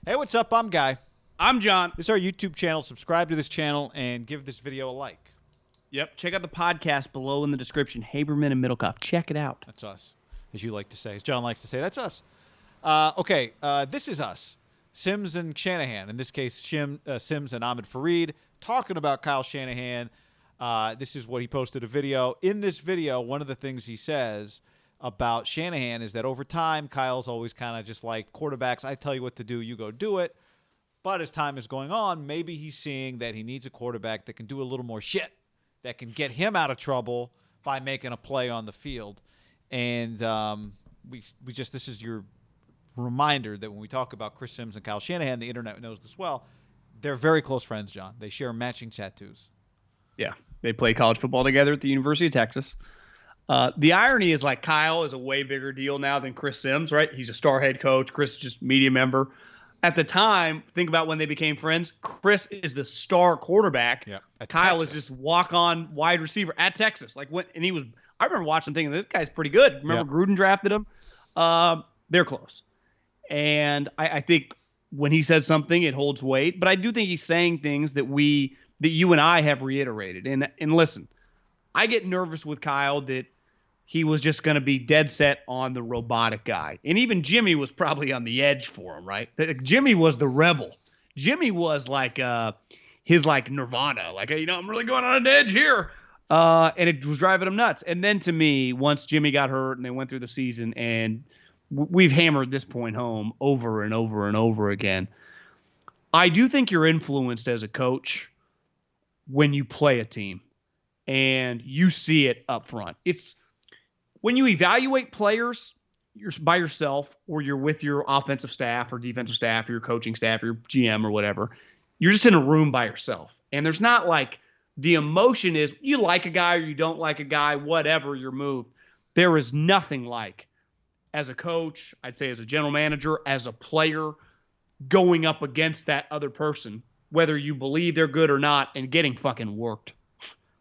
Hey, what's up? I'm Guy. I'm John. This is our YouTube channel. Subscribe to this channel and give this video a like. Yep. Check out the podcast below in the description. Haberman and Middlecoff. Check it out. That's us, as you like to say. As John likes to say, that's us. This is us. Sims and Shanahan. In this case, Sims and Ahmed Fareed talking about Kyle Shanahan. This is what he posted a video. In this video, one of the things he says about Shanahan is that over time, Kyle's always kind of just like quarterbacks. I tell you what to do, you go do it. But as time is going on, maybe he's seeing that he needs a quarterback that can do a little more shit, that can get him out of trouble by making a play on the field. And this is your reminder that when we talk about Chris Sims and Kyle Shanahan, the internet knows this well, they're very close friends, John. They share matching tattoos. Yeah. They play college football together at the University of Texas. The irony is, like, Kyle is a way bigger deal now than Chris Sims, right? He's a star head coach. Chris is just media member. At the time, think about when they became friends. Chris is the star quarterback. Yeah, Kyle Texas. is just walk-on wide receiver at Texas. I remember watching thinking, this guy's pretty good. Remember Gruden drafted him? They're close. And I think when he says something, it holds weight. But I do think he's saying things that you and I have reiterated. And listen, I get nervous with Kyle that he was just going to be dead set on the robotic guy. And even Jimmy was probably on the edge for him, right? Jimmy was the rebel. Jimmy was like his like Nirvana. Like, I'm really going on an edge here. And it was driving him nuts. And then to me, once Jimmy got hurt and they went through the season, and we've hammered this point home over and over and over again, I do think you're influenced as a coach when you play a team and you see it up front. It's when you evaluate players, you're by yourself or you're with your offensive staff or defensive staff or your coaching staff or your GM or whatever. You're just in a room by yourself. And there's not like the emotion is you like a guy or you don't like a guy, whatever your move. There is nothing like, as a coach, I'd say as a general manager, as a player, going up against that other person, whether you believe they're good or not, and getting fucking worked,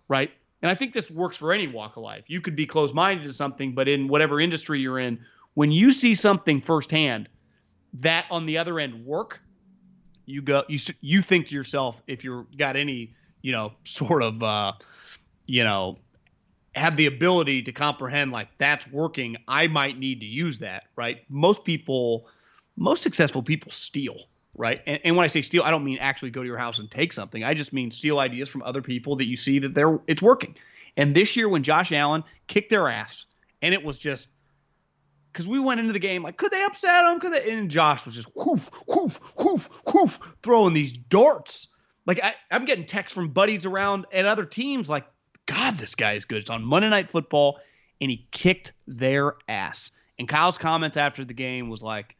right? And I think this works for any walk of life. You could be closed-minded to something, but in whatever industry you're in, when you see something firsthand that on the other end work, you think to yourself, if you're got any, have the ability to comprehend like that's working, I might need to use that, right? Most successful people steal, right? And when I say steal, I don't mean actually go to your house and take something. I just mean steal ideas from other people that you see that it's working. And this year when Josh Allen kicked their ass, and it was just because we went into the game like, could they upset him? Could they? And Josh was just whoof, whoof, whoof, whoof, throwing these darts. Like I'm getting texts from buddies around at other teams like, God, this guy is good. It's on Monday Night Football, and he kicked their ass. And Kyle's comments after the game was like,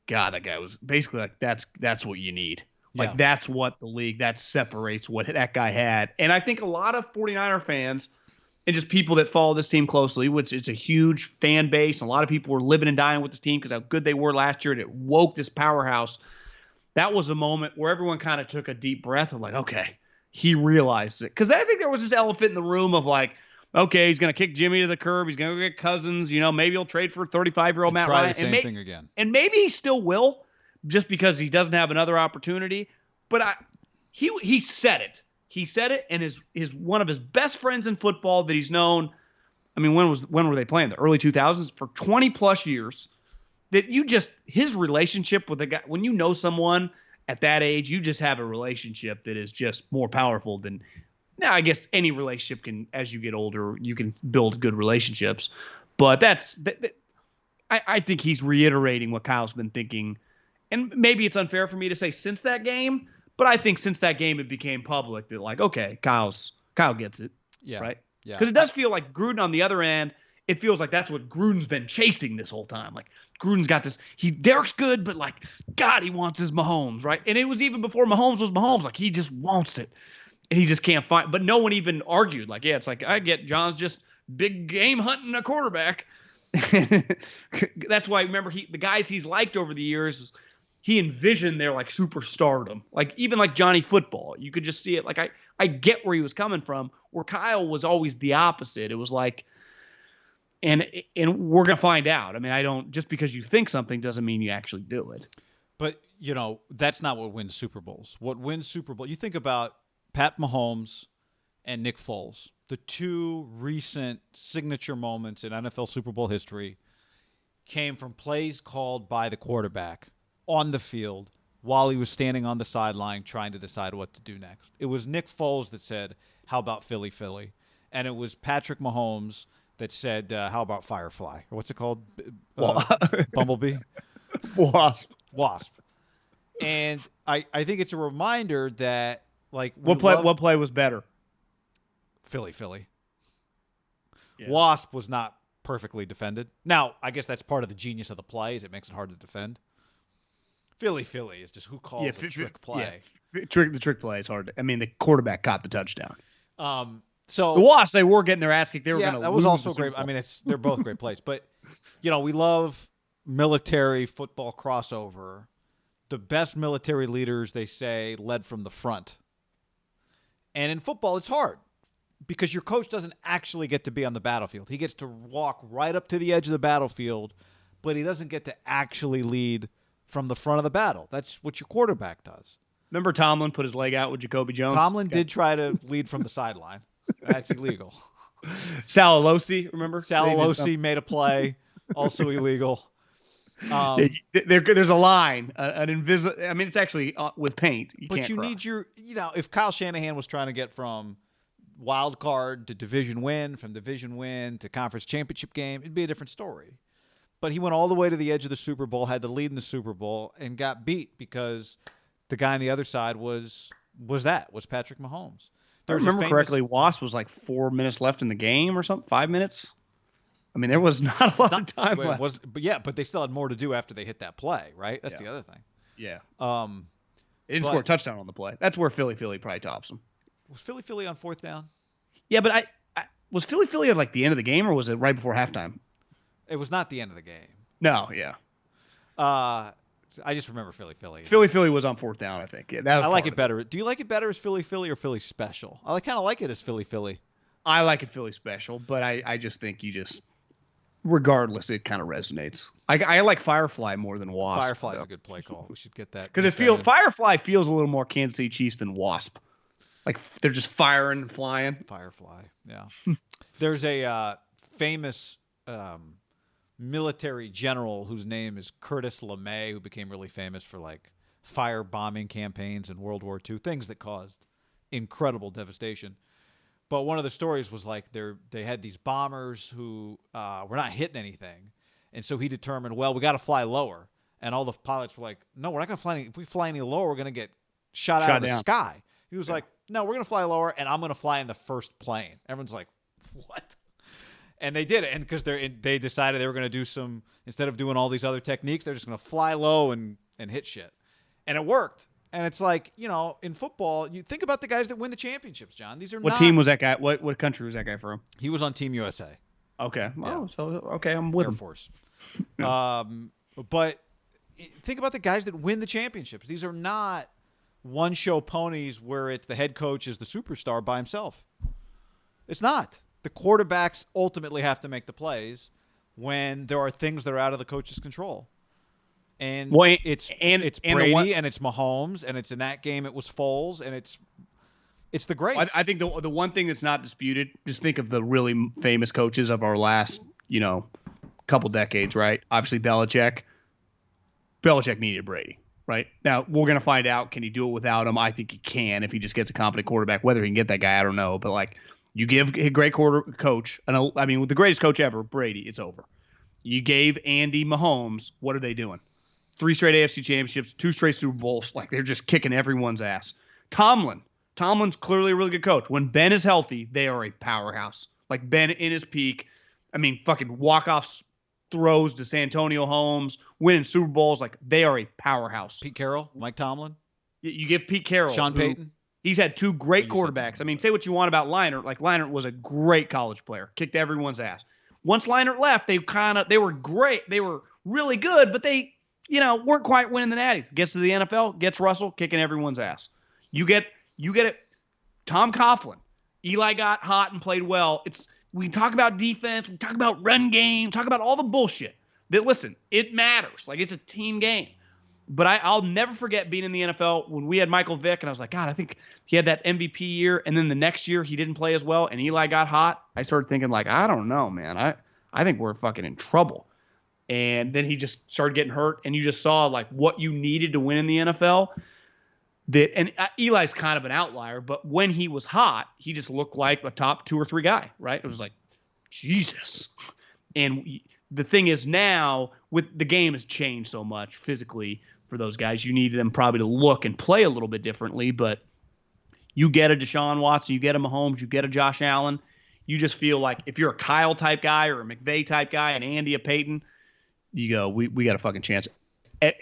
God, that guy was basically like, that's what you need. Like, That's what the league, that separates what that guy had. And I think a lot of 49er fans and just people that follow this team closely, which is a huge fan base, and a lot of people were living and dying with this team because how good they were last year, and it woke this powerhouse. That was a moment where everyone kind of took a deep breath of like, okay, he realized it. Because I think there was this elephant in the room of like, okay, he's going to kick Jimmy to the curb. He's going to go get Cousins. Maybe he'll trade for 35-year-old Matt Try Ryan. the same thing again. And maybe he still will, just because he doesn't have another opportunity. But he said it. He said it, and is one of his best friends in football that he's known. I mean, when were they playing? The early 2000s, for 20 plus years. That his relationship with the guy, when you know someone at that age, you just have a relationship that is just more powerful than. Now, I guess any relationship can, as you get older, you can build good relationships. But I think he's reiterating what Kyle's been thinking. And maybe it's unfair for me to say since that game, but I think since that game it became public that like, okay, Kyle gets it. Yeah. Right? Yeah. Because it does feel like Gruden on the other end, it feels like that's what Gruden's been chasing this whole time. Like Gruden's got this, Derek's good, but like, God, he wants his Mahomes, right? And it was even before Mahomes was Mahomes. Like he just wants it. And he just can't find, but no one even argued. Like, yeah, it's like, I get John's just big game hunting a quarterback. That's why, remember, the guys he's liked over the years, he envisioned their like superstardom. Like, even like Johnny Football, you could just see it. Like, I get where he was coming from, where Kyle was always the opposite. It was like, and we're going to find out. I mean, just because you think something doesn't mean you actually do it. But, that's not what wins Super Bowls. What wins Super Bowl, you think about Pat Mahomes and Nick Foles, the two recent signature moments in NFL Super Bowl history came from plays called by the quarterback on the field while he was standing on the sideline trying to decide what to do next. It was Nick Foles that said, how about Philly, Philly? And it was Patrick Mahomes that said, how about Firefly? Or what's it called? Bumblebee? Wasp. And I think it's a reminder that, like, what play was better? Philly, Philly. Yeah. Wasp was not perfectly defended. Now, I guess that's part of the genius of the play, is it makes it hard to defend. Philly, Philly is just who calls a trick play. Yeah. The trick play is hard. The quarterback caught the touchdown. So the Wasps, they were getting their ass kicked. They were going to. That was also great. They're both great plays, but we love military football crossover. The best military leaders, they say, led from the front. And in football, it's hard because your coach doesn't actually get to be on the battlefield. He gets to walk right up to the edge of the battlefield, but he doesn't get to actually lead from the front of the battle. That's what your quarterback does. Remember Tomlin put his leg out with Jacoby Jones? Tomlin did try to lead from the sideline. That's illegal. Sal Alosi, remember? Sal Alosi made a play, also illegal. There's a line, an invisible. It's actually with paint. But you need your, if Kyle Shanahan was trying to get from wild card to division win, from division win to conference championship game, it'd be a different story. But he went all the way to the edge of the Super Bowl, had the lead in the Super Bowl, and got beat because the guy on the other side was Patrick Mahomes. If I remember correctly, Wasp was like 4 minutes left in the game or something, 5 minutes. There was not a lot of time left. But they still had more to do after they hit that play, right? That's the other thing. Yeah. They didn't score a touchdown on the play. That's where Philly probably tops them. Was Philly on fourth down? Yeah, but was Philly at like the end of the game, or was it right before halftime? It was not the end of the game. No, yeah. I just remember Philly. Philly was on fourth down, I think. Yeah, I like it better. Do you like it better as Philly or Philly special? I kind of like it as Philly. I like it Philly special, but I just think regardless, it kind of resonates. I like Firefly more than Wasp. Firefly's a good play call. We should get that. Because Firefly feels a little more Kansas City Chiefs than Wasp. Like they're just firing and flying. Firefly, yeah. There's a famous military general whose name is Curtis LeMay, who became really famous for like fire bombing campaigns in World War II, things that caused incredible devastation. But one of the stories was like they had these bombers who were not hitting anything. And so he determined, well, we got to fly lower. And all the pilots were like, no, we're not going to fly any. If we fly any lower, we're going to get shot out of the sky. He was like, no, we're going to fly lower, and I'm going to fly in the first plane. Everyone's like, what? And they did it. And because they decided they were going to do some, instead of doing all these other techniques, they're just going to fly low and hit shit. And it worked. And it's like, in football, you think about the guys that win the championships, John. These are What team was that guy? What country was that guy from? He was on Team USA. Okay. Yeah. I'm with Air him. Force. But think about the guys that win the championships. These are not one-show ponies where it's the head coach is the superstar by himself. It's not. The quarterbacks ultimately have to make the plays when there are things that are out of the coach's control. And it's Brady and it's Mahomes, and it's in that game it was Foles, and it's the greats. I think the one thing that's not disputed, just think of the really famous coaches of our last, couple decades, right? Obviously Belichick needed Brady, right? Now we're going to find out, can he do it without him? I think he can if he just gets a competent quarterback. Whether he can get that guy, I don't know. But like, you give a great coach, with the greatest coach ever, Brady, it's over. You gave Andy Mahomes, what are they doing? 3 straight AFC championships, 2 straight Super Bowls. Like, they're just kicking everyone's ass. Tomlin's clearly a really good coach. When Ben is healthy, they are a powerhouse. Like, Ben in his peak, fucking walk-off throws to Santonio Holmes, winning Super Bowls. Like, they are a powerhouse. Pete Carroll, Mike Tomlin. You give Pete Carroll. Sean Payton. He's had 2 great quarterbacks. Say what you want about Leinart. Like, Leinart was a great college player. Kicked everyone's ass. Once Leinart left, they were great. They were really good, but they weren't quite winning the Natties. Gets to the NFL, gets Russell, kicking everyone's ass. You get it. Tom Coughlin. Eli got hot and played well. We talk about defense, we talk about run game, talk about all the bullshit. Listen, it matters. Like, it's a team game. But I'll never forget being in the NFL when we had Michael Vick, and I was like, God, I think he had that MVP year, and then the next year he didn't play as well, and Eli got hot. I started thinking, like, I don't know, man. I think we're fucking in trouble. And then he just started getting hurt, and you just saw, like, what you needed to win in the NFL. And Eli's kind of an outlier, but when he was hot, he just looked like a top 2 or 3 guy, right? It was like, Jesus. And the thing is now, with the game has changed so much physically for those guys, you need them probably to look and play a little bit differently. But you get a Deshaun Watson, you get a Mahomes, you get a Josh Allen. You just feel like if you're a Kyle type guy or a McVay type guy, an Andy, a Peyton, you go, we got a fucking chance.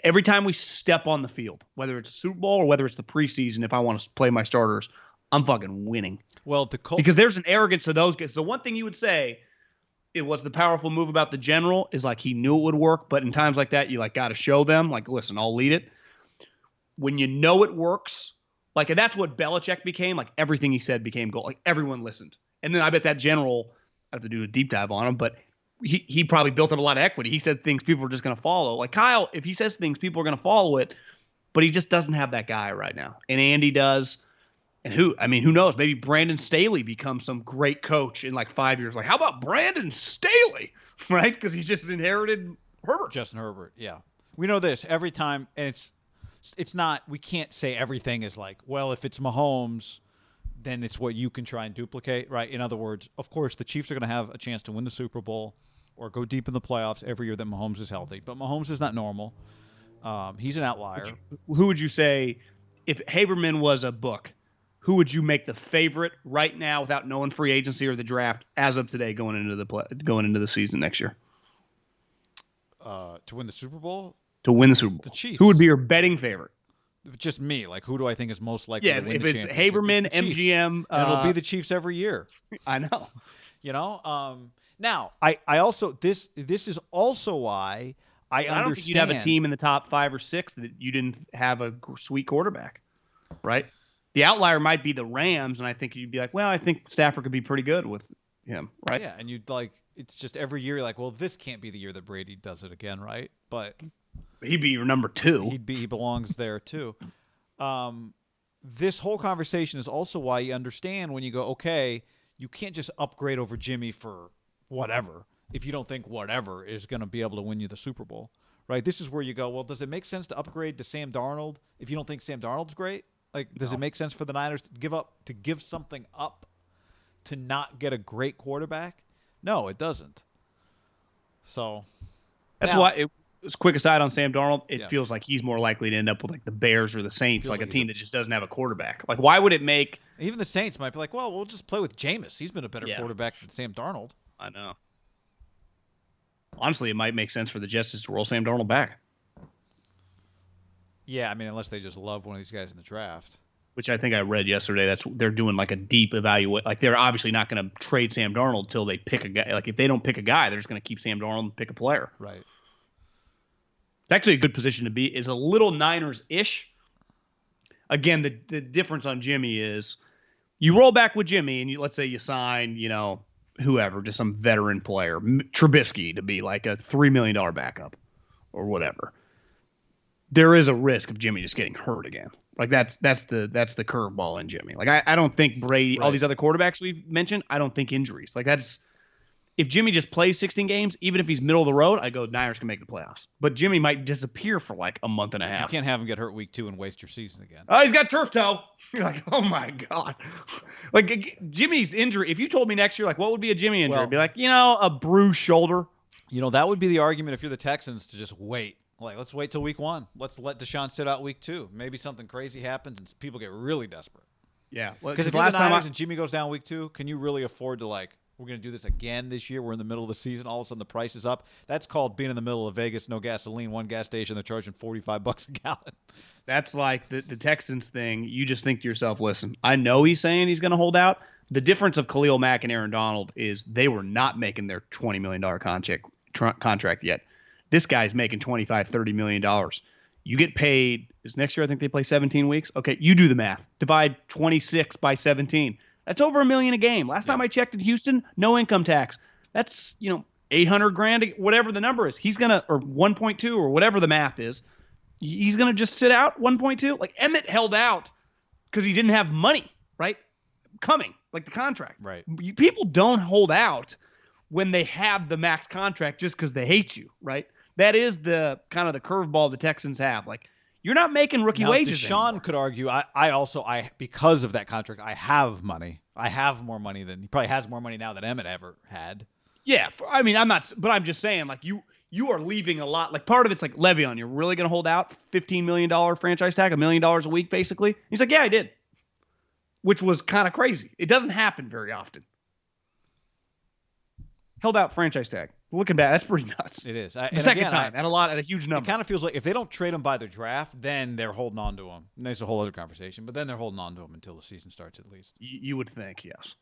Every time we step on the field, whether it's a Super Bowl or whether it's the preseason, if I want to play my starters, I'm fucking winning. Well, because there's an arrogance to those guys. The one thing you would say, it was the powerful move about the general is like he knew it would work, but in times like that, you like got to show them, like, listen, I'll lead it. When you know it works, like, and that's what Belichick became. Like, everything he said became gold. Like, everyone listened. And then I bet that general, I have to do a deep dive on him, but he probably built up a lot of equity. He said things people are just going to follow. Like Kyle, if he says things, people are going to follow it, but he just doesn't have that guy right now. And Andy does. And who knows? Maybe Brandon Staley becomes some great coach in like 5 years. Like, how about Brandon Staley? Right? Because he just inherited Herbert. Justin Herbert, yeah. We know this every time, and it's not, we can't say everything is like, well, if it's Mahomes, then it's what you can try and duplicate, right? In other words, of course, the Chiefs are going to have a chance to win the Super Bowl or go deep in the playoffs every year that Mahomes is healthy. But Mahomes is not normal. He's an outlier. Who would you say, if Haberman was a book, who would you make the favorite right now without knowing free agency or the draft as of today going into the season next year? To win the Super Bowl? To win the Super Bowl. The Chiefs. Who would be your betting favorite? Just me. Like, who do I think is most likely to win the championship? If it's Haberman, MGM. It'll be the Chiefs every year. I know. You know? Now, I also, this is also why I understand. I don't think you'd have a team in the top 5 or 6 that you didn't have a sweet quarterback, right? The outlier might be the Rams, and I think you'd be like, well, I think Stafford could be pretty good with him, right? Yeah, and you'd like, it's just every year you're like, well, this can't be the year that Brady does it again, right? But he'd be your number 2. He belongs there too. This whole conversation is also why you understand when you go, okay, you can't just upgrade over Jimmy for whatever if you don't think whatever is going to be able to win you the Super Bowl, right? This is where you go, well, does it make sense to upgrade to Sam Darnold if you don't think Sam Darnold's great? Like, does it make sense for the Niners to give something up to not get a great quarterback? No, it doesn't. So that's why it's quick aside on Sam Darnold. It feels like he's more likely to end up with like the Bears or the Saints, like a team that just doesn't have a quarterback. Like, why would it make even the Saints might be like, well, we'll just play with Jameis. He's been a better quarterback than Sam Darnold. I know. Honestly, it might make sense for the Jets to roll Sam Darnold back. Yeah, I mean, unless they just love one of these guys in the draft. Which I think I read yesterday. They're doing like a deep evaluate. Like, they're obviously not going to trade Sam Darnold until they pick a guy. Like, if they don't pick a guy, they're just going to keep Sam Darnold and pick a player. Right. It's actually a good position to be. Is a little Niners-ish. Again, the difference on Jimmy is you roll back with Jimmy and let's say you sign, whoever, just some veteran player, Trubisky, to be like a $3 million backup or whatever. There is a risk of Jimmy just getting hurt again. Like, that's the curveball in Jimmy. Like, I don't think Brady, all these other quarterbacks we've mentioned, I don't think injuries. Like, if Jimmy just plays 16 games, even if he's middle of the road, I go, Niners can make the playoffs. But Jimmy might disappear for like a month and a half. You can't have him get hurt week 2 and waste your season again. Oh, he's got turf toe. You're like, oh my God. Like, Jimmy's injury, if you told me next year, like, what would be a Jimmy injury? I'd be like, a bruised shoulder. That would be the argument if you're the Texans to just wait. Like, let's wait till week 1. Let's let Deshaun sit out week 2. Maybe something crazy happens and people get really desperate. Yeah. Because if you're the Niners and Jimmy goes down week 2, can you really afford to, like, we're going to do this again this year? We're in the middle of the season. All of a sudden the price is up. That's called being in the middle of Vegas, no gasoline, one gas station. They're charging $45 a gallon. That's like the Texans thing. You just think to yourself, listen, I know he's saying he's going to hold out. The difference of Khalil Mack and Aaron Donald is they were not making their $20 million contract yet. This guy's making $25, $30 million. You get paid. Is next year I think they play 17 weeks? Okay, you do the math. Divide 26 by 17. That's over $1 million a game. Last time I checked in Houston, no income tax. That's, $800,000, whatever the number is. He's going to, or 1.2 or whatever the math is. He's going to just sit out 1.2. Like Emmett held out because he didn't have money, right? Coming, like the contract. Right. People don't hold out when they have the max contract just because they hate you, right? That is the kind of the curveball the Texans have. Like, you're not making rookie wages Deshaun anymore. could argue, I because of that contract, I have money. I have more money than he probably has more money now than Emmett ever had. Yeah, I mean, I'm just saying, like, you are leaving a lot. Like, part of it's like, Le'Veon, you're really going to hold out $15 million franchise tag, $1 million a week, basically? He's like, yeah, I did. Which was kind of crazy. It doesn't happen very often. Held out franchise tag. Looking back, that's pretty nuts. It is. The second time, at a huge number. It kind of feels like if they don't trade him by the draft, then they're holding on to him. And there's a whole other conversation, but then they're holding on to him until the season starts at least. You would think, yes.